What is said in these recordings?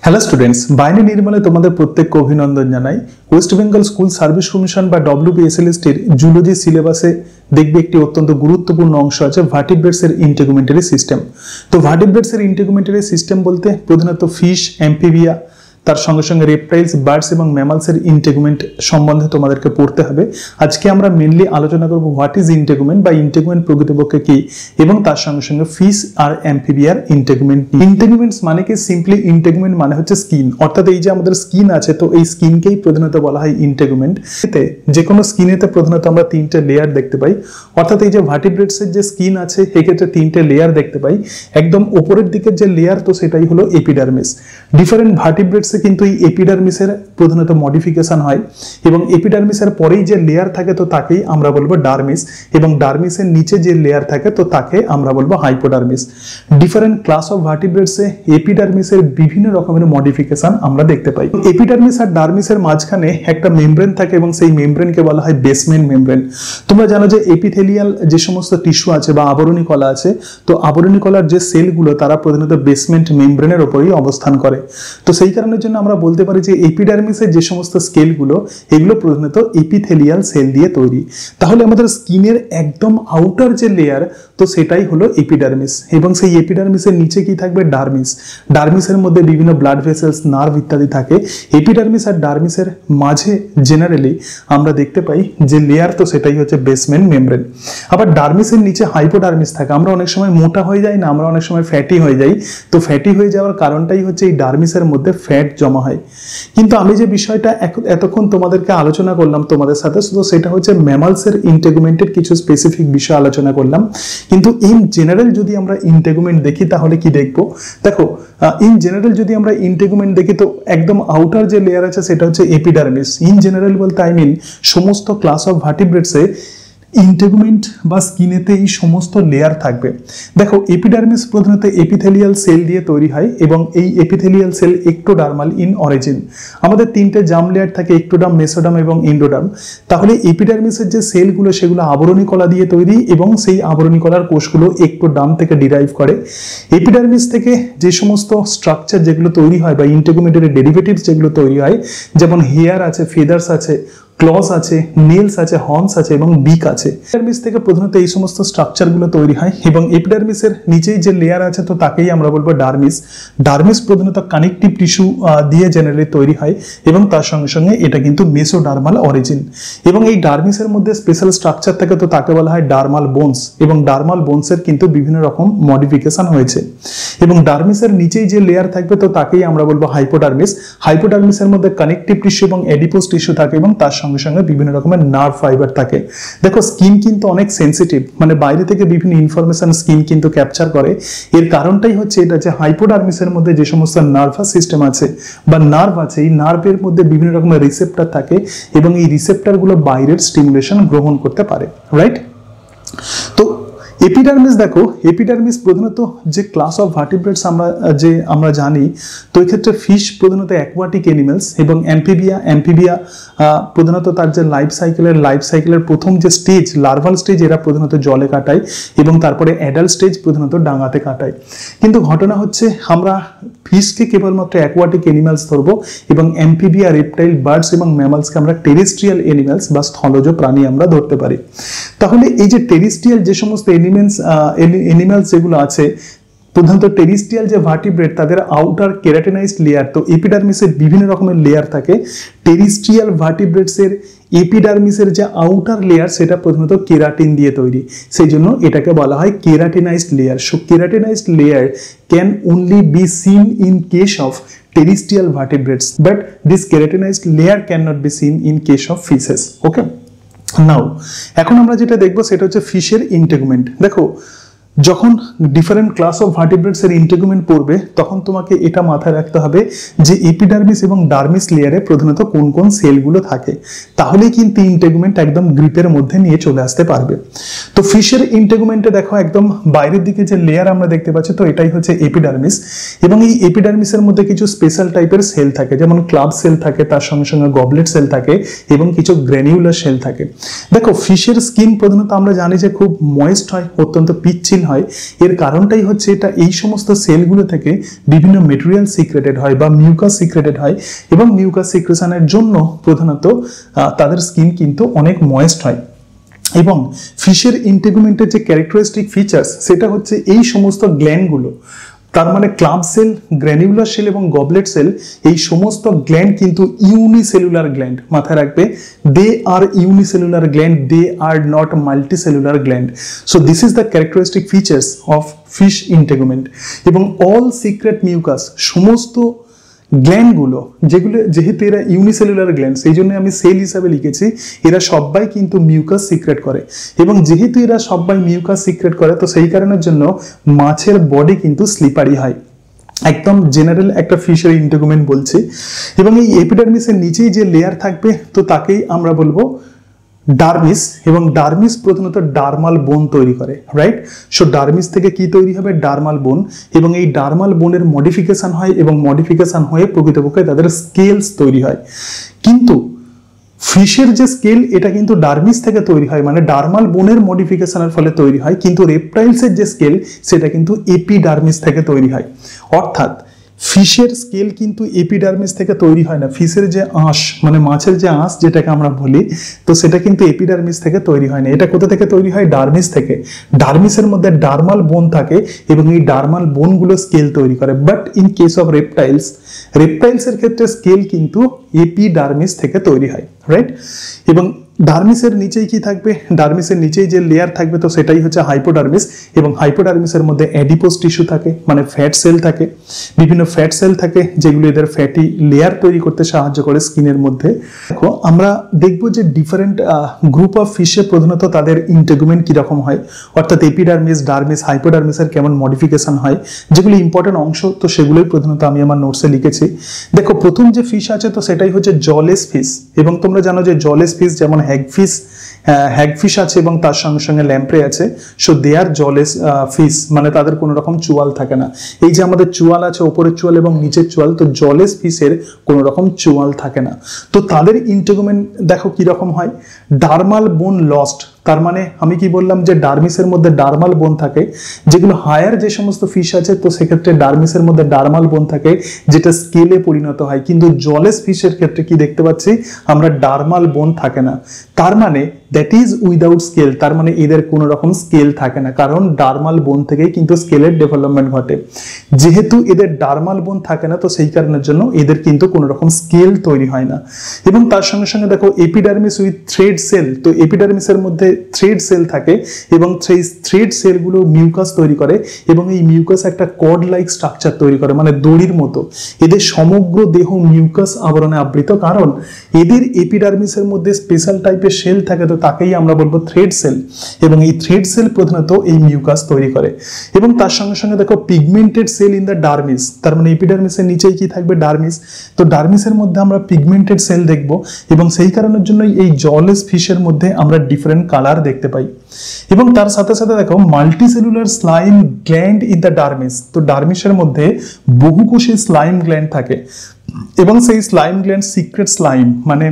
Hello students, বাইরে নির্মলে তোমাদের প্রত্যেককে অভিনন্দন জানাই। West Bengal school service commission বা WBSLST এর জুলজি সিলেবাসে দেখবে একটি অত্যন্ত গুরুত্বপূর্ণ অংশ আছে ভার্টিব্রেটস এর ইন্টিগুমেন্টারি সিস্টেম। তো ভার্টিব্রেটস এর ইন্টিগুমেন্টারি সিস্টেম বলতে প্রধানত ফিশ, অ্যাম্ফিবিয়া, তার সঙ্গে সঙ্গে রেপটাইলস, বার্ডস এবং ম্যামালস এর ইন্টিগুমেন্ট সম্বন্ধে তোমাদেরকে পড়তে হবে। আজকে আমরা মেইনলি আলোচনা করব হোয়াট ইজ ইন্টিগুমেন্ট বা ইন্টিগুমেন্ট প্রকৃতপক্ষে কি, এবং তার সঙ্গে সঙ্গে ফিশ আর অ্যাম্ফিবিয়ার ইন্টিগুমেন্ট। ইন্টিগুমেন্টস মানে কি? সিম্পলি ইন্টিগুমেন্ট মানে হচ্ছে স্কিন, অর্থাৎ এই যে আমাদের স্কিন আছে, তো এই স্কিনকেই প্রধানত বলা হয় ইন্টিগুমেন্ট। এতে যে কোনো স্কিনেতে প্রধানত আমরা তিনটে লেয়ার দেখতে পাই, অর্থাৎ এই যে ভার্টিব্রেটস এর যে স্কিন আছে সেক্ষেত্রে তিনটে লেয়ার দেখতে পাই। একদম উপরের দিকের যে লেয়ার, তো সেটাই হলো এপিডার্মিস। ডিফারেন্ট ভার্টিব্রেটস কিন্তু এই এপিডার্মিসের প্রধানত মডিফিকেশন হয়, এবং এপিডার্মিসের পরেই যে লেয়ার থাকে তো তাকেই আমরা বলবো ডার্মিস, এবং ডার্মিসের নিচে যে লেয়ার থাকে তো তাকে আমরা বলবো হাইপোডার্মিস। ডিফারেন্ট ক্লাস অফ ভার্টিব্রেটসে এপিডার্মিসের বিভিন্ন রকমের মডিফিকেশন আমরা দেখতে পাই। এপিডার্মিস আর ডার্মিসের মাঝখানে একটা মেমব্রেন থাকে, এবং সেই মেমব্রেনকে বলা হয় বেসমেন্ট মেমব্রেন। তোমরা জানো যে এপিথেলিয়াল যে সমস্ত টিস্যু আছে বা আবরণী কলা আছে, তো আবরণী কলার যে সেলগুলো তারা প্রধানত বেসমেন্ট মেমব্রেনের উপরেই অবস্থান করে। তো সেই কারণের জন্য আমরা বলতে পারি যে এপিডার্মিসের যে সমস্ত স্কেলগুলো এগুলো প্রধানত এপিথেলিয়াল সেল দিয়ে তৈরি। তাহলে আমাদের স্কিনের একদম আউটার যে লেয়ার, তো সেটাই হলো এপিডার্মিস, এবং সেই এপিডার্মিসের নিচে কি থাকবে? ডার্মিস। ডার্মিসের মধ্যে বিভিন্ন ব্লাড ভেসেলস, নার্ভ ইত্যাদি থাকে। এপিডার্মিস আর ডার্মিসের মাঝে জেনারেলি আমরা দেখতে পাই যে লেয়ার, তো সেটাই হচ্ছে বেসমেন্ট মেমব্রেন। আবার ডার্মিসের নিচে হাইপোডার্মিস থাকে। আমরা অনেক সময় মোটা হয়ে যাই না, আমরা অনেক সময় ফ্যাটি হয়ে যাই। তো ফ্যাটি হয়ে যাওয়ার কারণটাই হচ্ছে এই ডার্মিসের মধ্যে ফ্যাট জমা হয়। কিন্তু আমি যে বিষয়টা এতক্ষণ তোমাদেরকে আলোচনা করলাম তোমাদের সাথে, তো সেটা হচ্ছে ম্যামালসের ইন্টিগুমেন্টের কিছু স্পেসিফিক বিষয় আলোচনা করলাম। কিন্তু ইন জেনারেল যদি আমরা ইন্টিগুমেন্ট দেখি তাহলে কি দেখবো? দেখো, ইন জেনারেল যদি আমরা ইন্টিগুমেন্ট দেখি তো একদম আউটার যে লেয়ার আছে সেটা হচ্ছে এপিডার্মিস। ইন জেনারেল বলতে আই মিন সমস্ত ক্লাস অফ ভার্টিব্রেটসে ইন্টিগুমেন্ট বা স্কিনেতে এই সমস্ত লেয়ার থাকবে। দেখো, এপিডার্মিস প্রধানত এপিথেলিয়াল সেল দিয়ে তৈরি হয়, এবং এই epithelial cell ectodermal in origin. আমাদের তিনটে জার্ম লেয়ার থাকে, এক্টোডার্ম, মেসোডার্ম এবং এন্ডোডার্ম। তাহলে এপিডার্মিসের যে সেলগুলো সেগুলো আবরণী কলা দিয়ে তৈরি, এবং সেই আবরণী কলার কোষগুলো এক্টোডার্ম থেকে ডিরাইভ করে। এপিডার্মিস থেকে যে সমস্ত স্ট্রাকচার যেগুলো তৈরি হয় বা ইন্টিগুমেন্টারি ডেরিভেটিভস যেগুলো তৈরি হয়, যেমন হেয়ার আছে, ফেদার্স আছে, ক্লস আছে, নেলস আছে, হর্নস আছে এবং বিক আছে। এপিডার্মিস থেকে প্রধানত এই সমস্ত স্ট্রাকচারগুলো তৈরি হয়, এবং এপিডার্মিসের নিচেই যে লেয়ার আছে তো তাকেই আমরা বলবো ডার্মিস। ডার্মিস প্রধানত কানেকটিভ টিস্যু দিয়ে জেনারেলি তৈরি হয়, এবং তার সঙ্গে সঙ্গে এটা কিন্তু মেসোডার্মাল অরিজিন। এবং এই ডার্মিসের মধ্যে স্পেশাল স্ট্রাকচার থাকে, তো তাকে বলা হয় ডার্মাল বোনস, এবং ডার্মাল বোনসের কিন্তু বিভিন্ন রকম মডিফিকেশন হয়েছে। এবং ডার্মিসের নিচেই যে লেয়ার থাকবে তো তাকেই আমরা বলবো হাইপোডার্মিস। হাইপোডার্মিসের মধ্যে কানেকটিভ টিস্যু এবং এডিপোস টিস্যু থাকে, এবং তার সঙ্গে সঙ্গে বিভিন্ন রকমের নার্ভ ফাইবার থাকে। দেখো, স্কিন কিন্তু অনেক সেন্সিটিভ, মানে বাইরে থেকে বিভিন্ন ইনফরমেশন স্কিন কিন্তু ক্যাপচার করে। এর কারণটাই হচ্ছে এটা যে হাইপোডার্মিসের মধ্যে যে সমস্ত নার্ভাস সিস্টেম আছে বা নার্ভ আছে, এই নার্ভের মধ্যে বিভিন্ন রকমের রিসেপ্টর থাকে, এবং এই রিসেপ্টরগুলো বাইরের স্টিমুলেশন গ্রহণ করতে পারে, রাইট? তো এপিডার্মিস, দেখো, এপিডার্মিস প্রধানত যে ক্লাস অফ ভার্টিব্রেটস আমরা জানি, তো এক্ষেত্রে ফিশ প্রধানত অ্যাকোয়াটিক অ্যানিমেলস, এবং অ্যাম্ফিবিয়া প্রধানত তার যে লাইফ সাইকেলের প্রথম যে স্টেজ, লার্ভাল স্টেজ, এরা প্রধানত জলে কাটায়, এবং তারপরে অ্যাডাল্ট স্টেজ প্রধানত ডাঙাতে কাটায়। কিন্তু ঘটনা হচ্ছে আমরা ফিশকে কেবলমাত্র অ্যাকোয়াটিক অ্যানিমেলস ধরবো, এবং অ্যাম্ফিবিয়া, রেপটাইল, বার্ডস এবং ম্যামালসকে আমরা টেরেস্ট্রিয়াল অ্যানিমেলস বা স্থলজ প্রাণী আমরা ধরতে পারি। তাহলে এই যে টেরেস্ট্রিয়াল যে সমস্ত অ্যানিমেলস যেগুলো আছে, প্রধানত টেরেস্ট্রিয়াল যে ভার্টিব্রেট তাদের আউটার কেরাটিনাইজড লেয়ার, তো এপিডার্মিসের বিভিন্ন রকমের লেয়ার থাকে। টেরেস্ট্রিয়াল ভার্টিব্রেটসের এপিডার্মিসের যে আউটার লেয়ার সেটা প্রধানত কেরাটিন দিয়ে তৈরি, সেই জন্য এটাকে বলা হয় keratinised layer. So keratinised layer can only be seen in case of terrestrial vertebrates, but this keratinized layer cannot be seen in case of fishes. Okay, now এখন আমরা যেটা দেখবো সেটা হচ্ছে ফিশের ইন্টিগুমেন্ট। দেখো, যখন ডিফারেন্ট ক্লাস অফ ভার্টিব্রেটস এর ইন্টিগুমেন্ট পড়বে তখন তোমাকে এটা মাথায় রাখতে হবে যে এপিডার্মিস এবং ডার্মিস লেয়ারে প্রধানত কোন কোন সেলগুলো থাকে, তাহলেই কিন্তু ইন্টিগুমেন্ট একদম গ্রিপের মধ্যে নিয়ে চলে আসতে পারবে। তো ফিশের ইন্টিগুমেন্টে দেখো, একদম বাইরের দিকে যে লেয়ার আমরা দেখতে পাচ্ছি তো এটাই হচ্ছে এপিডার্মিস, এবং এই এপিডার্মিসের মধ্যে কিছু স্পেশাল টাইপের সেল থাকে, যেমন ক্লাব সেল থাকে, তার সঙ্গে সঙ্গে গবলেট সেল থাকে, এবং কিছু গ্র্যানিউলার সেল থাকে। দেখো, ফিশের স্কিন প্রধানত আমরা জানি যে খুব ময়েস্ট হয়, অত্যন্ত পিচ্ছিল মসৃণ হয়, এর কারণটাই হচ্ছে এটা এই সমস্ত সেলগুলো থেকে বিভিন্ন মেটেরিয়াল সিক্রেটেড হয় বা মিউকাস সিক্রেটেড হয়, এবং মিউকাস সিক্রেশনের জন্য প্রধানত তাদের স্কিন কিন্তু অনেক ময়েস্ট হয়। এবং ফিশের ইন্টেগুমেন্টের যে ক্যারেক্টারিস্টিক ফিচার্স সেটা হচ্ছে এই সমস্ত গ্ল্যান্ডগুলো, তার মানে ক্লাব সেল, গ্র্যানিউলার সেল এবং গবলেট সেল, এই সমস্ত গ্ল্যান্ড কিন্তু ইউনিসেলুলার গ্ল্যান্ড। মাথায় রাখবে, they are unicellular gland, they are not multicellular gland. So this is the characteristic features of fish integument. এবং অল সিক্রেট মিউকাস, সমস্ত গ্ল্যান্ডগুলো যেগুলো, যেহেতু এরা ইউনিসেলুলার গ্ল্যান্ড সেই জন্য আমি সেল হিসাবে লিখেছি, এরা সবাই কিন্তু মিউকাস সিক্রেট করে। এবং যেহেতু এরা সবাই মিউকাস সিক্রেট করে, তো সেই কারণের জন্য মাছের বডি কিন্তু স্লিপারি হয়। একদম জেনারেল একটা ফিশের ইন্টেগুমেন্ট বলছি। এবং এই এপিডার্মিসের নিচেই যে লেয়ার থাকবে তো তাকেই আমরা বলবো ডার্মিস, এবং ডার্মিস প্রধানত ডার্মাল বোন তৈরি করে, রাইট? সো ডার্মিস থেকে কি তৈরি হবে? ডার্মাল বোন। এবং এই ডার্মাল বোনের মডিফিকেশন হয়, এবং মডিফিকেশন হয়ে প্রকৃতপক্ষে তাদের স্কেলস তৈরি হয়। কিন্তু ফিশের যে স্কেল এটা কিন্তু ডার্মিস থেকে তৈরি হয়, মানে ডার্মাল বোনের মডিফিকেশনের ফলে তৈরি হয়। কিন্তু রেপটাইলসের যে স্কেল সেটা কিন্তু এপিডার্মিস থেকে তৈরি হয়। অর্থাৎ ফিশের স্কেল কিন্তু এপিডার্মিস থেকে তৈরি হয় না। ফিশের যে আঁশ, মানে মাছের যে আঁশ যেটাকে আমরা বলি, তো সেটা কিন্তু এপিডার্মিস থেকে তৈরি হয় না। এটা কোথা থেকে তৈরি হয়? ডার্মিস থেকে। ডার্মিসের মধ্যে ডার্মাল বোন থাকে, এবং এই ডার্মাল বোনগুলো স্কেল তৈরি করে। But in case of reptiles, রেপটাইলসের ক্ষেত্রে স্কেল কিন্তু এপিডার্মিস থেকে তৈরি হয়, রাইট? এবং ডার্মিসের নিচেই কি থাকবে? ডার্মিসের নিচেই যে লেয়ার থাকবে তো সেটাই হচ্ছে হাইপোডার্মিস। এবং হাইপোডার্মিসের মধ্যে অ্যাডিপোজ টিস্যু থাকে, মানে ফ্যাট সেল থাকে, বিভিন্ন ফ্যাট সেল থাকে যেগুলো এদের ফ্যাটি লেয়ার তৈরি করতে সাহায্য করে স্কিনের মধ্যে। দেখো, আমরা দেখবো যে ডিফারেন্ট গ্রুপ অফ ফিশে প্রধানত তাদের ইন্টেগুমেন্ট কিরকম হয়, অর্থাৎ এপিডার্মিস, ডার্মিস, হাইপোডার্মিসের কেমন মডিফিকেশন হয়, যেগুলো ইম্পর্টেন্ট অংশ, তো সেগুলোই প্রধানত আমি আমার নোটসে লিখেছি। দেখো, প্রথম যে ফিশ আছে তো সেটাই হচ্ছে জলেস ফিশ। এবং তোমরা জানো যে জলেস ফিশ যেমন হ্যাগফিশ আছে এবং তার সঙ্গে সঙ্গে ল্যাম্প্রে আছে। সো দে আর জলেস ফিশ, মানে তাদের কোনো রকম চুয়াল থাকে না। এই যে আমাদের চুয়াল আছে, ওপরের চুয়াল এবং নিচের চুয়াল, তো জলেস ফিশের কোনো রকম চুয়াল থাকে না। তো তাদের ইন্টেগুমেন্ট দেখো কিরকম হয়। ডার্মাল বোন লস্ট, তার মানে আমি কি বললাম যে ডার্মিসের মধ্যে ডার্মাল বোন থাকে, যেগুলো হায়ার যে সমস্ত ফিশ আছে তো সেক্ষেত্রে ডার্মিসের মধ্যে ডার্মাল বোন থাকে যেটা স্কেলে পরিণত হয়। কিন্তু জলেস ফিশের ক্ষেত্রে কি দেখতে পাচ্ছি আমরা? ডার্মাল বোন থাকে না। তার মানে দ্যাট ইজ উইদাউট স্কেল, তার মানে এদের কোনো রকম স্কেল থাকে না, কারণ ডার্মাল বোন থেকেই কিন্তু স্কেলের ডেভেলপমেন্ট ঘটে। যেহেতু এদের ডার্মাল বোন থাকে না তো সেই কারণের জন্য এদের কিন্তু কোনো রকম স্কেল তৈরি হয় না। এবং তার সঙ্গে সঙ্গে দেখো এপিডার্মিস উইথ থ্রেড সেল, তো এপিডার্মিসের মধ্যে থ্রেড সেল থাকে, এবং সেই থ্রেড সেলগুলো মিউকাস তৈরি করে, এবং এই মিউকাস একটা কর্ড লাইক স্ট্রাকচার তৈরি করে, মানে দড়ির মতো। এদের সমগ্র দেহ মিউকাস আবরণে আবৃত, কারণ এদের এপিডার্মিসের মধ্যে স্পেশাল টাইপের সেল থাকে, তো তাকেই আমরা বলবো থ্রেড সেল। এবং এই থ্রেড সেল প্রধানত এই মিউকাস তৈরি করে। এবং তার সঙ্গে সঙ্গে দেখো pigmented cell in the dermis, তার মানে এপিডার্মিসের নিচেই কি থাকবে? ডার্মিস। তো ডার্মিসের মধ্যে আমরা পিগমেন্টেড সেল দেখবো, এবং সেই কারণের জন্যই এই জলেস ফিশের মধ্যে আমরা ডিফারেন্ট কালার দেখতে পাই। এবং তার সাথে সাথে দেখো multicellular slime gland in the dermis, তো ডার্মিসের মধ্যে বহুকোষী স্লাইম গ্ল্যান্ড থাকে, এবং সেই স্লাইম গ্ল্যান্ড সিক্রেট স্লাইম, মানে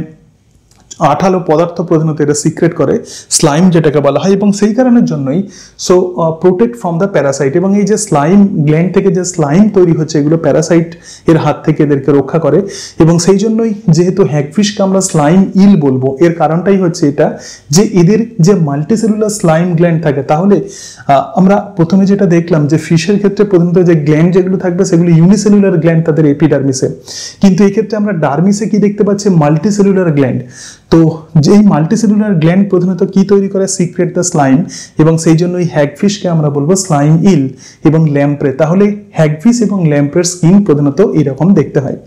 আঠালো পদার্থ প্রধানত এটা সিক্রেট করে, স্লাইম যেটাকে বলা হয়। এবং সেই কারণের জন্যই so protect from the Parasite, এবং এই যে স্লাইম গ্ল্যান্ড থেকে যে স্লাইম তৈরি হচ্ছে এগুলো প্যারাসাইট এর হাত থেকে এদেরকে রক্ষা করে। এবং সেই জন্যই যেহেতু হ্যাগফিশকে আমরা স্লাইম ইল বলবো, এর কারণটাই হচ্ছে এটা যে এদের যে মাল্টিসেলুলার স্লাইম গ্ল্যান্ড থাকে। তাহলে আমরা প্রথমে যেটা দেখলাম যে ফিশের ক্ষেত্রে প্রধানত যে গ্ল্যান্ড যেগুলো থাকবে সেগুলো ইউনিসেলুলার গ্ল্যান্ড তাদের এপিডার্মিসে, কিন্তু এই ক্ষেত্রে আমরা ডার্মিসে কি দেখতে পাচ্ছি? Multicellular gland. তো যে এই মাল্টিসেলুলার গ্ল্যান্ড প্রধানত কি তৈরি করে? সিক্রেট দ্য স্লাইম, এবং সেই জন্যই হ্যাগফিশকে আমরা বলবো স্লাইম ইল এবং ল্যাম্প্রে। তাহলে হ্যাগফিশ এবং ল্যাম্প্রের স্কিন প্রধানত এরকম দেখতে হয়।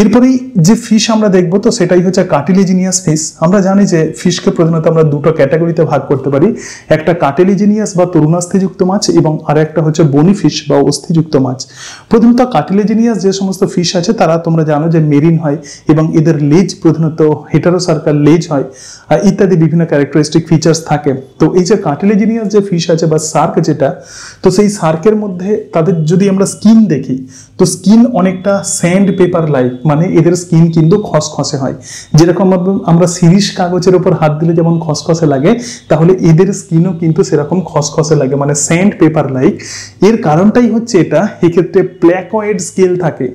এরপরেই যে ফিশ আমরা দেখবো তো সেটাই হচ্ছে কার্টিলেজিনিয়াস ফিশ। আমরা জানি যে ফিশকে প্রধানত আমরা দুটো ক্যাটাগরিতে ভাগ করতে পারি, একটা কার্টিলেজিনিয়াস বা তরুণাস্থিযুক্ত মাছ, এবং আর একটা হচ্ছে বনি ফিশ বা অস্থিযুক্ত মাছ। প্রধানত কার্টিলেজিনিয়াস যে সমস্ত ফিশ আছে তারা তোমরা জানো যে মেরিন হয়, এবং এদের লেজ প্রধানত হেটারোসার্কাল লেজ হয় ইত্যাদি বিভিন্ন ক্যারেক্টারিস্টিক ফিচার্স থাকে। তো এই যে কার্টিলেজিনিয়াস যে ফিশ আছে বা শার্ক যেটা, তো সেই শার্কের মধ্যে তাদের যদি আমরা স্কিন দেখি, তো স্কিন অনেকটা স্যান্ড পেপার লাইক, মানে এদের স্কিন কিন্তু খসখসে হয়। যেরকম আমরা শিরিষ কাগজের উপর হাত দিলে যেমন খসখসে লাগে, তাহলে এদের স্কিনও কিন্তু সেরকম খসখসে লাগে, মানে স্যান্ড পেপার লাইক। এর কারণটাই হচ্ছে এটা, এক্ষেত্রে প্ল্যাকয়েড স্কেল থাকে।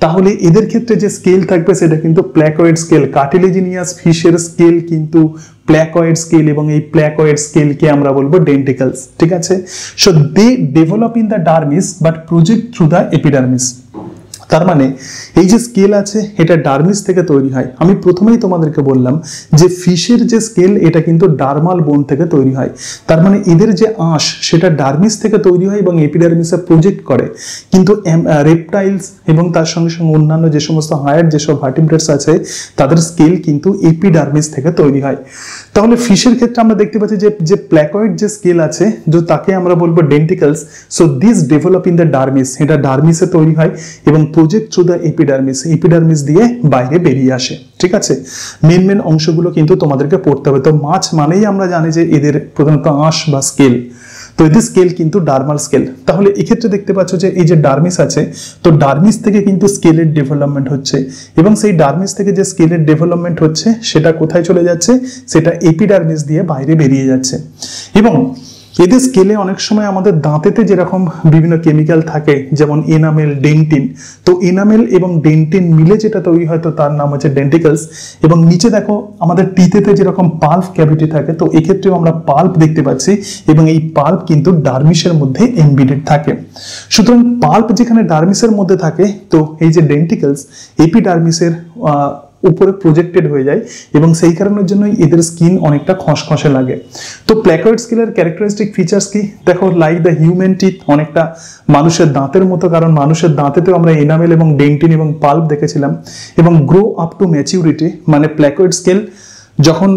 তাহলে এদের ক্ষেত্রে যে স্কেল থাকবে সেটা কিন্তু প্ল্যাকয়েড স্কেল। কার্টিলেজিনিয়াস ফিশের স্কেল কিন্তু প্ল্যাকয়েড স্কেল, এবং এই প্ল্যাকয়েড স্কেলকে আমরা বলবো ডেন্টিকলস। ঠিক আছে, so they develop in the dermis but project through the epidermis. তার মানে এই যে স্কেল আছে এটা ডার্মিস থেকে তৈরি হয়। আমি প্রথমেই তোমাদেরকে বললাম যে ফিশের যে স্কেল এটা কিন্তু ডার্মাল বোন থেকে তৈরি হয়। তার মানে এদের যে আঁশ সেটা ডার্মিস থেকে তৈরি হয় এবং এপিডার্মিসে প্রজেক্ট করে। কিন্তু রেপটাইলস এবং তার সঙ্গে সঙ্গে অন্যান্য যে সমস্ত হায়ার যেসব ভার্টিব্রেটস আছে তাদের স্কেল কিন্তু এপিডার্মিস থেকে তৈরি হয়। তাহলে ফিশের ক্ষেত্রে আমরা দেখতে পাচ্ছি যে প্ল্যাকয়েড যে স্কেল আছে যে তাকে আমরা বলবো denticles. So this develop in the dermis, এটা ডার্মিসে তৈরি হয় এবং project through the epidermis, epidermis দিয়ে বাইরে বেরিয়ে আসে। ঠিক আছে, মেন অংশগুলো কিন্তু তোমাদেরকে পড়তে হবে। তো মাছ মানেই আমরা জানি যে এদের প্রধানত আঁশ বা স্কেল, তো এদের স্কেল কিন্তু ডার্মাল স্কেল। তাহলে এক্ষেত্রে দেখতে পাচ্ছ যে এই যে ডার্মিস আছে, তো ডার্মিস থেকে কিন্তু স্কেলের ডেভেলপমেন্ট হচ্ছে, এবং সেই ডার্মিস থেকে যে স্কেলের ডেভেলপমেন্ট হচ্ছে সেটা কোথায় চলে যাচ্ছে, সেটা এপিডার্মিস দিয়ে বাইরে বেরিয়ে যাচ্ছে। এবং এদের স্কেলে অনেক সময় আমাদের দাঁতেতে যেরকম বিভিন্ন কেমিক্যাল থাকে, যেমন এনামেল, ডেন্টিন, তো এনামেল এবং ডেন্টিন মিলে যেটা তৈরি হয় তো তার নাম হচ্ছে ডেন্টিকলস। এবং নিচে দেখো আমাদের টিথেতে যেরকম পাল্প ক্যাভিটি থাকে, তো এক্ষেত্রেও আমরা পাল্প দেখতে পাচ্ছি, এবং এই পাল্প কিন্তু ডার্মিসের মধ্যে এমবেডেড থাকে। সুতরাং পাল্প যেখানে ডার্মিসের মধ্যে থাকে, তো এই যে ডেন্টিকলস এপিডার্মিসের উপরে প্রজেক্টেড হয়ে যায়, এবং সেই কারণের জন্যই এদের স্কিন অনেকটা খসখসে লাগে। তো প্ল্যাকয়েড স্কেলের ক্যারেক্টারিস্টিক ফিচার্স কি দেখো, লাইক দ্য হিউম্যান টিথ, অনেকটা মানুষের দাঁতের মতো, কারণ মানুষের দাঁতেতেও আমরা এনামেল এবং ডেন্টিন এবং পাল্প দেখেছিলাম। এবং গ্রো আপ টু ম্যাচিউরিটি, মানে প্ল্যাকয়েড স্কেল যখন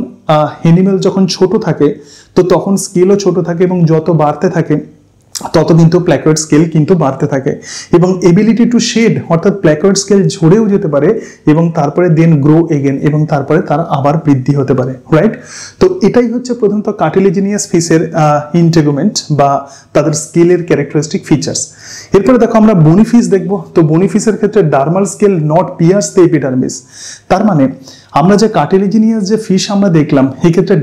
এনিমেল যখন ছোট থাকে তো তখন স্কেলও ছোট থাকে, এবং যত বাড়তে থাকে তত কিন্তু প্ল্যাকয়েড স্কেল কিন্তু বাড়তে থাকে। এবং এবিলিটি টু শেড, অর্থাৎ প্ল্যাকয়েড স্কেল ঝরেও যেতে পারে এবং তারপরে দেন গ্রো এগেন, এবং তারপরে তার আবার বৃদ্ধি হতে পারে, রাইট। তো এটাই হচ্ছে প্রধানত কার্টিলেজিনিয়াস ফিশের ইন্টেগুমেন্ট বা তাদের স্কেলের ক্যারেক্টারিস্টিক ফিচার্স। এরপরে দেখো আমরা বনি ফিশ দেখবো। তো বনি ফিশের ক্ষেত্রে dermal scale not pierce the epidermis. তার মানে আমরা যে কার্টিলেজিনিয়াস যে ফিশ আমরা দেখলাম, এই ক্ষেত্রে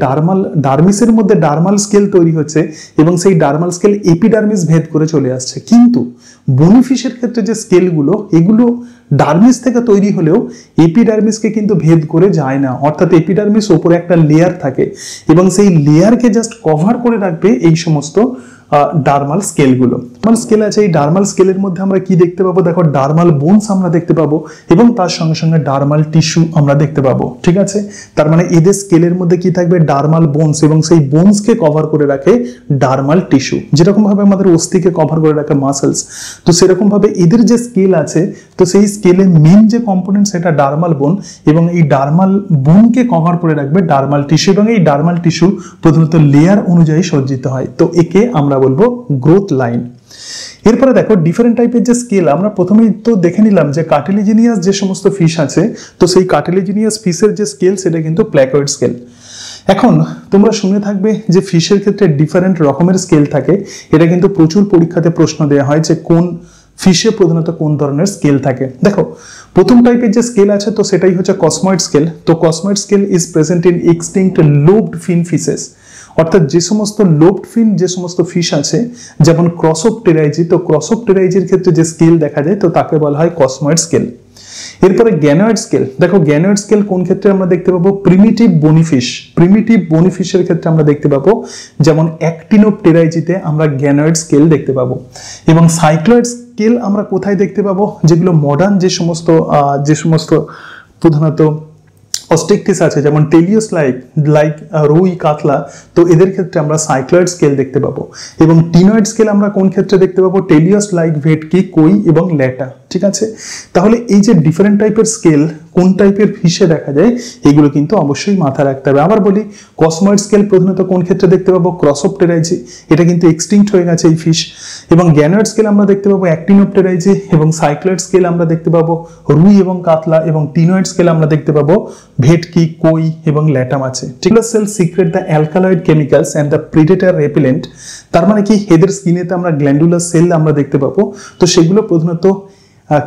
ডার্মিসের মধ্যে ডার্মাল স্কেল তৈরি হচ্ছে এবং সেই ডার্মাল স্কেল এপিডার্মিস ভেদ করে চলে আসছে। কিন্তু বনি ফিশের ক্ষেত্রে যে স্কেলগুলো, এগুলো ডার্মিস থেকে তৈরি হলেও এপিডার্মিসকে কিন্তু ভেদ করে যায় না, অর্থাৎ এপিডার্মিস ওপরে একটা লেয়ার থাকে এবং সেই লেয়ারকে জাস্ট কভার করে রাখবে এই সমস্ত ডার্মাল স্কেলগুলো। ডার্মাল স্কেল আছে, এই ডার্মাল স্কেলের মধ্যে আমরা কি দেখতে পাবো, দেখো ডার্মাল বোনস আমরা দেখতে পাবো এবং তার সঙ্গে সঙ্গে ডার্মাল টিস্যু আমরা দেখতে পাবো। ঠিক আছে, তার মানে এদের স্কেলের মধ্যে কি থাকবে, ডার্মাল বোনস, এবং সেই বোনসকে কভার করে রাখে ডার্মাল টিস্যু। যেরকম ভাবে আমাদের অস্থিকে কভার করে রাখে মাসেলস, তো সেরকম ভাবে এদের যে স্কেল আছে, তো সেই স্কেলে মেন যে কম্পোনেন্ট সেটা ডার্মাল বোন, এবং এই ডার্মাল বোনকে কভার করে রাখবে ডার্মাল টিস্যু, এবং এই ডার্মাল টিস্যু প্রধানত লেয়ার অনুযায়ী সজ্জিত হয়। তো একে আমরা বলবো গ্রোথ লাইন। এরপরে দেখো ডিফারেন্ট টাইপের যে স্কেল, আমরা প্রথমেই তো দেখে নিলাম যে কার্টিলেজিনিয়াস যে সমস্ত ফিশ আছে, তো সেই কার্টিলেজিনিয়াস ফিশের যে স্কেল সেটা কিন্তু প্ল্যাকয়েড স্কেল। এখন তোমরা শুনে থাকবে যে ফিশের ক্ষেত্রে ডিফারেন্ট রকমের স্কেল থাকে। এটা কিন্তু প্রচুর পরীক্ষাতে প্রশ্ন দেওয়া হয় যে কোন ফিশে প্রধানত কোন ধরনের স্কেল থাকে। দেখো প্রথম টাইপের যে স্কেল আছে তো সেটাই হচ্ছে কসময়েড স্কেল। তো cosmoid scale is present in extinct lobed fin fishes, অর্থাৎ যে সমস্ত লোবড ফিন যে সমস্ত ফিশ আছে, যেমন ক্রসোপটেরাইজি, তো ক্রসোপটেরাইজির ক্ষেত্রে যে স্কেল দেখা যায় তো তাকে বলা হয় কসময়েড স্কেল। এরপরে গ্যানোয়েড স্কেল, দেখো গ্যানোয়েড স্কেল কোন ক্ষেত্রে আমরা দেখতে পাবো, প্রিমিটিভ বনিফিশ, প্রিমিটিভ বনিফিশের ক্ষেত্রে আমরা দেখতে পাবো, যেমন অ্যাক্টিনোপটেরাইজিতে আমরা গ্যানোয়েড স্কেল দেখতে পাবো। এবং সাইক্লয়েড স্কেল আমরা কোথায় দেখতে পাবো, যেগুলো মডার্ন যে সমস্ত প্রধানত অস্টেকটিস আছে, যেমন টেলিওস লাইক রুই, কাতলা, তো এদের ক্ষেত্রে আমরা সাইক্লয়েড স্কেল দেখতে পাবো। এবং টিনয়েড স্কেল আমরা কোন ক্ষেত্রে দেখতে পাবো, টেলিওস লাইক ভেটকি, কই এবং ল্যাটা। ঠিক আছে, তাহলে এই যে ডিফারেন্ট টাইপের স্কেল কোন টাইপের ফিশে দেখা যায় এগুলো কিন্তু অবশ্যই মাথায় রাখতে হবে। আবার বলি, কসময়েড স্কেল প্রধানত কোন ক্ষেত্রে দেখতে পাবো? ক্রসঅপটেরাইজে, এটা কিন্তু এক্সটিংক্ট হয়ে গেছে এই ফিশ। এবং গ্যানোয়েড স্কেল আমরা দেখতে পাবো অ্যাক্টিনোপটেরাইজে, এবং সাইক্লয়েড স্কেল আমরা দেখতে পাবো রুই এবং কাতলা, এবং টিনোয়েড স্কেল আমরা দেখতে পাবো ভেটকি, কই এবং ল্যাটা মাছে। টিকুলার cell secrete the alkaloid chemicals and the predator repellent. তার মানে কি, এদের স্কিনেতে আমরা গ্ল্যান্ডুলার সেল আমরা দেখতে পাবো, তো সেগুলো প্রধানত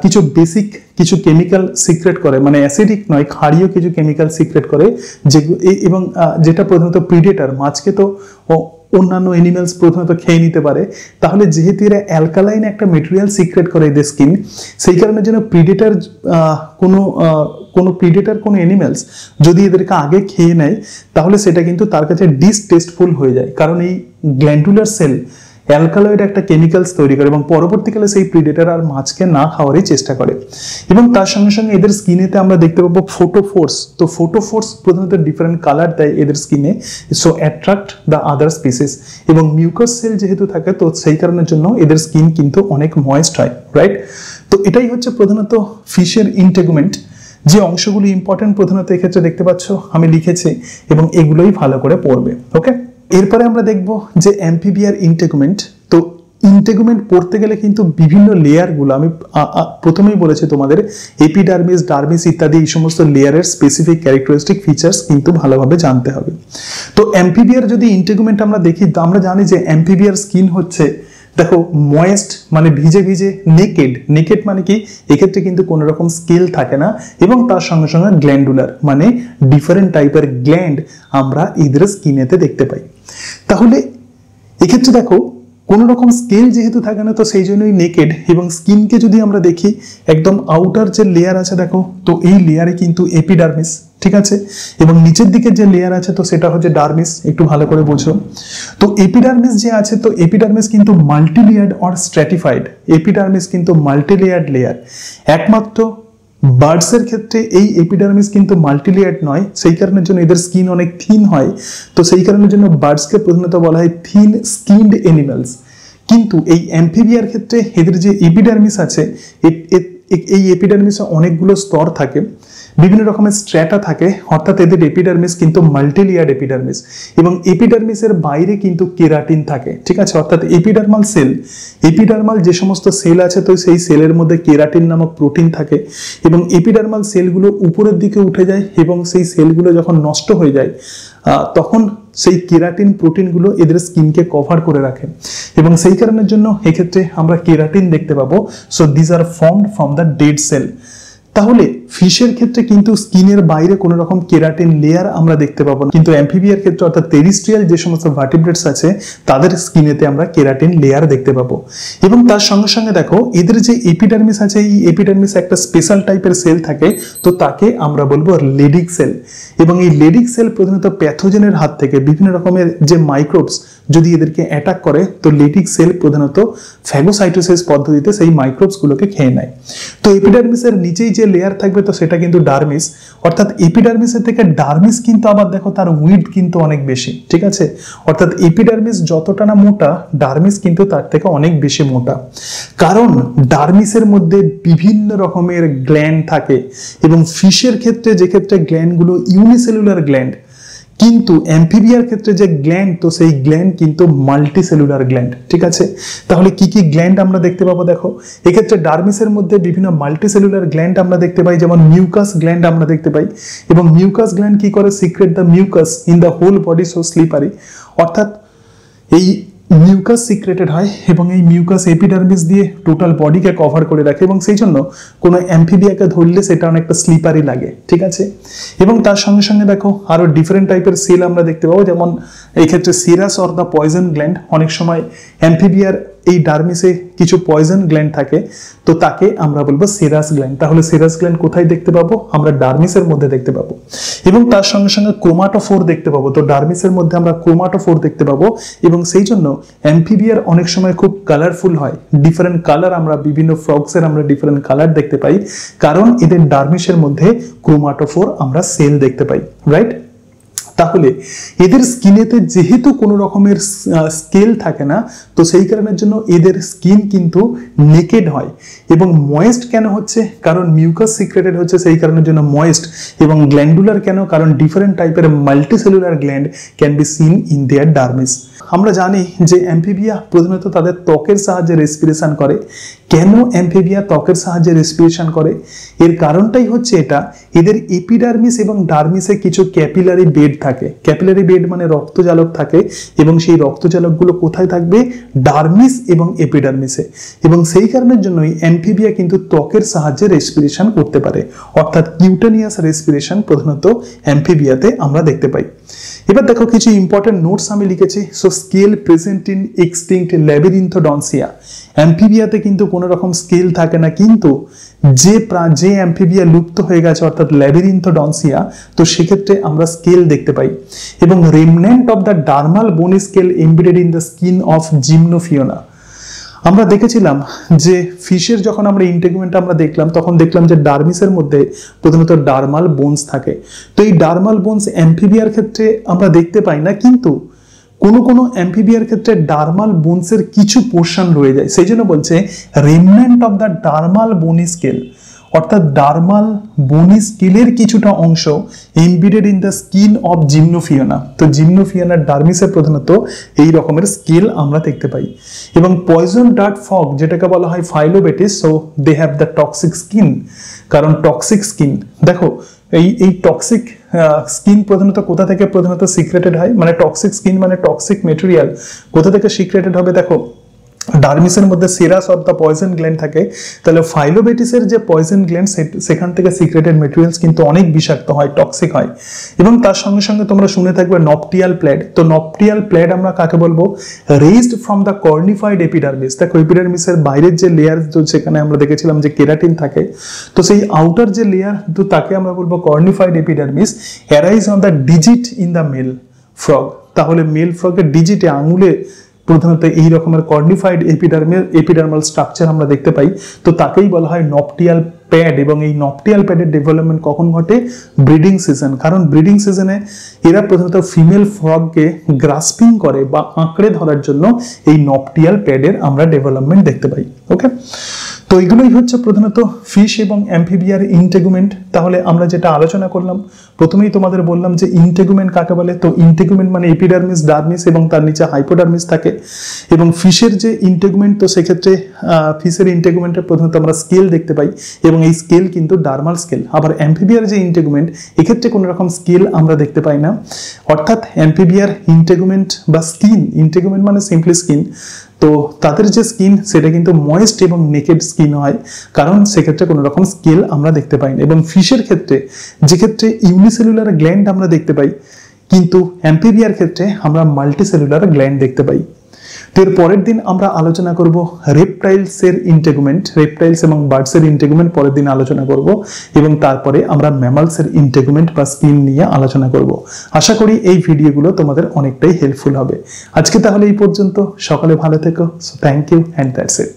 কিছু বেসিক কিছু কেমিক্যাল সিক্রেট করে, মানে অ্যাসিডিক নয়, ক্ষারীয় কিছু কেমিক্যাল সিক্রেট করে, যেগুলো এবং যেটা প্রধানত প্রিডেটর, মাছকে তো অন্যান্য এনিম্যালস প্রধানত খেয়ে নিতে পারে। তাহলে যেহেতু এরা অ্যালকালাইন একটা মেটেরিয়াল সিক্রেট করে এদের স্কিন, সেই কারণে যেন প্রিডেটর কোনো এনিম্যালস যদি এদেরকে আগে খেয়ে নেয়, তাহলে সেটা কিন্তু তার কাছে ডিসটেস্টফুল হয়ে যায়, কারণ এই গ্ল্যান্ডুলার সেল অ্যালকালয়েড একটা কেমিক্যালস তৈরি করে এবং পরবর্তীকালে সেই প্রিডেটর আর মাছকে না খাওয়ারই চেষ্টা করে। এবং তার সঙ্গে সঙ্গে এদের স্কিনেতে আমরা দেখতে পাবো ফোটোফোর্স। তো ফোটোফোর্স প্রধানত ডিফারেন্ট কালার দেয় এদের স্কিনে, so attract the other species. এবং মিউকাস সেল যেহেতু থাকে, তো সেই কারণের জন্য এদের স্কিন কিন্তু অনেক ময়েস্ট হয়, রাইট? তো এটাই হচ্ছে প্রধানত ফিশের ইন্টেগুমেন্ট। যে অংশগুলো ইম্পর্টেন্ট প্রধানত এক্ষেত্রে দেখতে পাচ্ছ আমি লিখেছি, এবং এগুলোই ভালো করে পড়বে। ওকে, এরপরে আমরা দেখব যে অ্যাম্ফিবিয়ার ইন্টেগুমেন্ট। তো ইন্টেগুমেন্ট পড়তে গেলে কিন্তু বিভিন্ন লেয়ারগুলো, আমি প্রথমেই বলেছি তোমাদের, এপিডার্মিস, ডার্মিস ইত্যাদি এই সমস্ত লেয়ারের স্পেসিফিক ক্যারেক্টারিস্টিক ফিচার্স কিন্তু ভালোভাবে জানতে হবে। তো অ্যাম্ফিবিয়ার যদি ইন্টেগুমেন্ট আমরা দেখি, তো আমরা জানি যে অ্যাম্ফিবিয়ার স্কিন হচ্ছে, দেখো, ময়েস্ট মানে ভিজে ভিজে, নেকেড মানে কি, এক্ষেত্রে কিন্তু কোনো রকম স্কেল থাকে না, এবং তার সঙ্গে সঙ্গে গ্ল্যান্ডুলার মানে ডিফারেন্ট টাইপের গ্ল্যান্ড আমরা এদের স্কিনেতে দেখতে পাই। তাহলে এক্ষেত্রে দেখো, কোনো রকম স্কেল যেহেতু থাকে না, তো সেই জন্যই নেকেড। এবং স্কিনকে যদি আমরা দেখি, একদম আউটার যে লেয়ার আছে দেখো, তো এই লেয়ারে কিন্তু এপিডার্মিস, ঠিক আছে, এবং নিচের দিকে যে লেয়ার আছে তো সেটা হচ্ছে ডার্মিস, একটু ভালো করে বোঝো। তো এপিডার্মিস যে আছে, তো এপিডার্মিস কিন্তু মাল্টিলেয়ার্ড অর স্ট্র্যাটিফাইড, এপিডার্মিস কিন্তু মাল্টিলেয়ার্ড লেয়ার। একমাত্র বার্ডসের ক্ষেত্রে এই এপিডার্মিস কিন্তু মাল্টিলেয়ার্ড নয়, সেই কারণের জন্য এদের স্কিন অনেক থিন হয়, তো সেই কারণের জন্য বার্ডসকে প্রধানত বলা হয় থিন স্কিনড এনিম্যালস। কিন্তু এই অ্যাম্ফিবিয়ার ক্ষেত্রে এদের যে এপিডার্মিস আছে, এই এপিডার্মিসে অনেকগুলো স্তর থাকে, বিভিন্ন রকমের স্ট্র্যাটা থাকে, অর্থাৎ এদের এপিডার্মিস কিন্তু মাল্টিলেয়ার্ড এপিডার্মিস। এবং এপিডার্মিসের বাইরে কিন্তু কেরাটিন থাকে, ঠিক আছে, অর্থাৎ এপিডার্মাল সেল, এপিডার্মাল যে সমস্ত সেল আছে, তো সেই সেলের মধ্যে কেরাটিন নামক প্রোটিন থাকে, এবং এপিডার্মাল সেলগুলো উপরের দিকে উঠে যায়, এবং সেই সেলগুলো যখন নষ্ট হয়ে যায়, তখন সেই কেরাটিন প্রোটিনগুলো এদের স্কিনকে কভার করে রাখে, এবং সেই কারণের জন্য এক্ষেত্রে আমরা কেরাটিন দেখতে পাবো। So this are formed from the dead cell. তাহলে ফিশের ক্ষেত্রে কিন্তু স্কিনের বাইরে কোনো রকম কেরাটিন লেয়ার আমরা দেখতে পাবো না, কিন্তু অ্যাম্ফিবিয়ার ক্ষেত্রে অর্থাৎ টেরিস্ট্রিয়াল যে সমস্ত ভার্টিব্রেটস আছে তাদের স্কিনেতে আমরা কেরাটিন লেয়ার দেখতে পাবো। এবং তার সঙ্গে সঙ্গে দেখো, এদের যে এপিডার্মিস আছে, এই এপিডার্মিস একটা স্পেশাল টাইপের সেল থাকে, তো তাকে আমরা বলবো লেডিক সেল। এবং এই লেডিক সেল প্রধানত প্যাথোজেনের হাত থেকে বিভিন্ন রকমের যে মাইক্রোবস যদি এদেরকে অ্যাটাক করে, তো লেডিক সেল প্রধানত ফ্যাগোসাইটোসিস পদ্ধতিতে সেই মাইক্রোবস গুলোকে খেয়ে নেয়। তো এপিডার্মিসের নিচেই যে লেয়ার থাকবে, তো সেটা কিন্তু ডার্মিস, অর্থাৎ এপিডার্মিসের থেকে ডার্মিস কিন্তু আবার দেখো তার উইডথ কিন্তু অনেক বেশি, ঠিক আছে, অর্থাৎ এপিডার্মিস যতটা না মোটা, ডার্মিস কিন্তু তার থেকে অনেক বেশি মোটা, কারণ ডার্মিসের মধ্যে বিভিন্ন রকমের গ্ল্যান্ড থাকে। এবং ফিশের ক্ষেত্রে যে ক্ষেত্রে গ্ল্যান্ডগুলো ইউনিসেলুলার গ্ল্যান্ড, কিন্তু অ্যাম্ফিবিয়ার ক্ষেত্রে যে গ্ল্যান্ড, তো সেই গ্ল্যান্ড কিন্তু মাল্টিসেলুলার গ্ল্যান্ড, ঠিক আছে। তাহলে কি কি গ্ল্যান্ড আমরা দেখতে পাবো? দেখো, এক্ষেত্রে ডার্মিসের মধ্যে বিভিন্ন মাল্টিসেলুলার গ্ল্যান্ড আমরা দেখতে পাই, যেমন মিউকাস গ্ল্যান্ড আমরা দেখতে পাই। এবং মিউকাস গ্ল্যান্ড কি করে? Secrete the mucus in the whole body so slippery, অর্থাৎ এই মিউকাস সিক্রেটেড হয়, এবং এই মিউকাস এপিডার্মিস দিয়ে টোটাল বডিকে কভার করে রাখে, এবং সেই জন্য কোনো অ্যাম্ফিবিয়াকে ধরলে সেটা অনেকটা স্লিপারি লাগে, ঠিক আছে। এবং তার সঙ্গে সঙ্গে দেখো আরো ডিফারেন্ট টাইপের সেল আমরা দেখতে পাবো, যেমন এই ক্ষেত্রে serous or the poison gland. অনেক সময় অ্যাম্ফিবিয়ার এই ডার্মিসে কিছু পয়জন গ্ল্যান্ড থাকে, তো তাকে আমরা বলবো সিরাস গ্ল্যান্ড। তাহলে সিরাস গ্ল্যান্ড কোথায় দেখতে পাবো? আমরা ডার্মিসের মধ্যে দেখতে পাবো। এবং তার সঙ্গে সঙ্গে ক্রোমাটোফোর দেখতে পাবো, তো ডার্মিসের মধ্যে আমরা ক্রোমাটোফোর দেখতে পাবো। এবং সেই জন্য অ্যাম্ফিবিয়ার অনেক সময় খুব কালারফুল হয়, ডিফারেন্ট কালার, আমরা বিভিন্ন ফ্রগসের আমরা ডিফারেন্ট কালার দেখতে পাই, কারণ এদের ডার্মিসের মধ্যে ক্রোমাটোফোর আমরা সেল দেখতে পাই, রাইট। তাহলে এদের স্কিনেতে যেহেতু কোনো রকমের স্কেল থাকে না, তো সেই কারণের জন্য এদের স্কিন কিন্তু নেকেড হয়। এবং ময়েস্ট কেন হচ্ছে? কারণ মিউকাস সিক্রেটেড হচ্ছে, সেই কারণের জন্য ময়েস্ট। এবং গ্ল্যান্ডুলার কেন? কারণ ডিফারেন্ট টাইপের multicellular gland can be seen in their dermis. আমরা জানি যে অ্যাম্ফিবিয়া প্রধানত তাদের ত্বকের সাহায্যে রেসপিরেশন করে। কেন অ্যাম্ফিবিয়া ত্বকের সাহায্যে রেসপিরেশন করে? এর কারণটাই হচ্ছে এটা, এদের এপিডার্মিস এবং ডার্মিসে কিছু ক্যাপিলারি বেড থাকে। ক্যাপিলারি বেড মানে রক্তজালক থাকে, এবং সেই রক্তজালকগুলো কোথায় থাকবে? ডার্মিস এবং এপিডার্মিসে। এবং সেই কারণের জন্যই অ্যাম্ফিবিয়া কিন্তু ত্বকের সাহায্যে রেসপিরেশন করতে পারে, অর্থাৎ কিউটেনিয়াস রেসপিরেশন প্রধানত অ্যাম্ফিবিয়াতে আমরা দেখতে পাই। এবার দেখো কিছু ইম্পর্টেন্ট নোটস আমি লিখেছি। So scale present in extinct labyrinthodontia. অ্যাম্ফিবিয়াতে কিন্তু কোনো রকম স্কেল থাকে না, কিন্তু যে অ্যাম্ফিবিয়া লুপ্ত হয়ে গেছে অর্থাৎ ল্যাবিরিন্থোডন্সিয়া, তো সেক্ষেত্রে আমরা স্কেল দেখতে পাই। এবং remnant of the dermal bone scale embedded in the skin of gymnophiona. আমরা দেখেছিলাম যে ফিশের যখন আমরা ইন্টেগুমেন্ট আমরা দেখলাম, তখন দেখলাম যে ডার্মিসের মধ্যে প্রধানত ডার্মাল বোনস থাকে। তো এই ডার্মাল বোনস অ্যাম্ফিবিয়ার ক্ষেত্রে আমরা দেখতে পাই না, কিন্তু কোনো অ্যাম্ফিবিয়ার ক্ষেত্রে ডার্মাল বোনসের কিছু পোর্শন রয়ে যায়। সেই জন্য বলছে remnant of the dermal bony scale, অর্থাৎ ডার্মাল বোনি স্কেলের কিছুটা অংশ embedded in the skin of gymnophiona. তো জিমনোফিওনার ডার্মিসে প্রধানত এই রকমের স্কেল আমরা দেখতে পাই। এবং পয়জন ডার্ট ফগ, যেটাকে বলা হয় phyllobates, so they have the toxic skin. কারণ টক্সিক স্কিন, দেখো এই টক্সিক স্কিন প্রধানত কোথা থেকে প্রধানত সিক্রেটেড হয়? মানে টক্সিক স্কিন মানে টক্সিক মেটেরিয়াল কোথা থেকে সিক্রেটেড হবে? দেখো ডার্মিসের মধ্যে serous of the poison gland থাকে, তাহলে ফাইলোবেটিসের যে পয়জন গ্ল্যান্ড সেখান থেকে সিক্রেটেড মেটেরিয়ালস কিন্তু অনেক বিষাক্ত হয়, টক্সিক হয়। এবং তার সঙ্গে সঙ্গে তোমরা শুনে থাকবে নপটিয়াল প্ল্যাড। তো নপটিয়াল প্ল্যাড আমরা কাকে বলবো? Raised from the cornified epidermis. দেখো এপিডার্মিসের বাইরের যে লেয়ার, তো সেখানে আমরা দেখেছিলাম যে কেরাটিন থাকে, তো সেই আউটার যে লেয়ার, তো তাকে আমরা বলবো cornified epidermis. Arise on the digit in the male frog. তাহলে মেল ফ্রগের ডিজিটে, আঙুলে প্রধানত এই রকমের কর্নিফাইড এপিডার্মাল স্ট্রাকচার আমরা দেখতে পাই। তো তাকেই বলা হয় নপটিয়াল প্যাড। এবং এই নপটিয়াল প্যাডের ডেভেলপমেন্ট কখন ঘটে? Breeding season. কারণ ব্রিডিং সিজনে এরা প্রধানত ফিমেল ফ্রগকে গ্রাস্পিং করে বা আঁকড়ে ধরার জন্য এই নপটিয়াল প্যাডের আমরা ডেভেলপমেন্ট দেখতে পাই। ওকে, তো এগুলোই হচ্ছে প্রধানত ফিশ এবং অ্যাম্ফিবিয়ার ইন্টেগুমেন্ট। তাহলে আমরা যেটা আলোচনা করলাম, প্রথমেই তোমাদের বললাম যে ইন্টেগুমেন্ট কাকে বলে। তো ইন্টেগুমেন্ট মানে এপিডার্মিস, ডার্মিস এবং তার নিচে হাইপোডার্মিস থাকে। এবং ফিশের যে ইন্টেগুমেন্ট, তো সেক্ষেত্রে ফিশের ইন্টেগুমেন্টের প্রধানত আমরা স্কেল দেখতে পাই, এবং এই স্কেল কিন্তু ডার্মাল স্কেল। আবার অ্যাম্ফিবিয়ার যে ইন্টেগুমেন্ট, এক্ষেত্রে কোনো রকম স্কেল আমরা দেখতে পাই না। অর্থাৎ অ্যাম্ফিবিয়ার ইন্টেগুমেন্ট বা স্কিন, ইন্টেগুমেন্ট মানে সিম্পলি স্কিন, তো তাদের যে স্কিন সেটা কিন্তু ময়েস্ট এবং নেকেড স্কিন হয়, কারণ সেক্ষেত্রে কোনো রকম স্কেল আমরা দেখতে পাই না। এবং ফিশের ক্ষেত্রে, যে ক্ষেত্রে ইউনিসেলুলার গ্ল্যান্ড আমরা দেখতে পাই, কিন্তু অ্যাম্ফিবিয়ার ক্ষেত্রে আমরা মাল্টিসেলুলার গ্ল্যান্ড দেখতে পাই। তো এর পরের দিন আমরা আলোচনা করব রেপটাইলসের ইন্টেগুমেন্ট, রেপটাইলস এবং বার্ডসের ইন্টেগুমেন্ট পরের দিন আলোচনা করব, এবং তারপরে আমরা ম্যামালসের ইন্টেগুমেন্ট বা স্কিন নিয়ে আলোচনা করব। আশা করি এই ভিডিওগুলো তোমাদের অনেকটাই হেল্পফুল হবে। আজকে তাহলে এই পর্যন্ত, সকালে ভালো থেকো। So thank you and that's it.